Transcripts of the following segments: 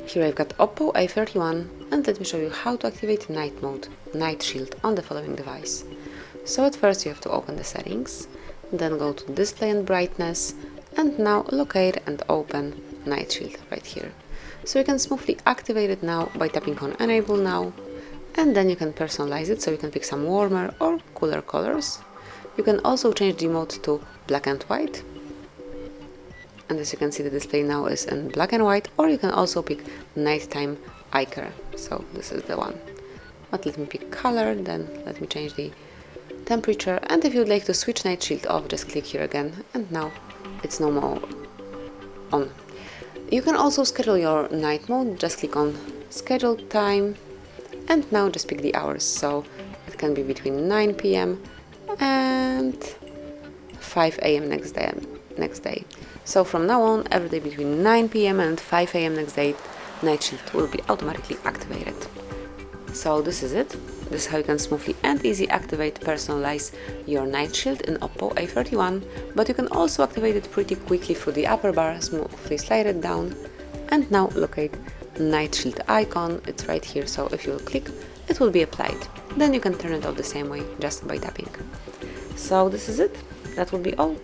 Here I've got OPPO A31, and let me show you how to activate night mode, night shield on the following device. So at first you have to open the settings, then go to display and brightness, and now locate and open night shield right here. So you can smoothly activate it now by tapping on enable now, and then you can personalize it so you can pick some warmer or cooler colors. You can also change the mode to black and white. And as you can see, the display now is in black and white, or you can also pick nighttime icon. So this is the one. But let me pick color, then let me change the temperature, and if you'd like to switch night shield off, just click here again, and now it's no more on. You can also schedule your night mode, just click on schedule time, and now just pick the hours. So it can be between 9 p.m. and 5 a.m. next day. So from now on, every day between 9 p.m. and 5 a.m. next day, night shield will be automatically activated. So this is it. This is how you can smoothly and easily activate, personalize your night shield in OPPO A31, but you can also activate it pretty quickly through the upper bar, smoothly slide it down, and now locate night shield icon. It's right here, so if you click, it will be applied. Then you can turn it off the same way, just by tapping. So this is it. That will be all.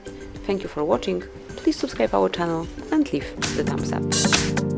Thank you for watching. Please subscribe our channel and leave the thumbs up.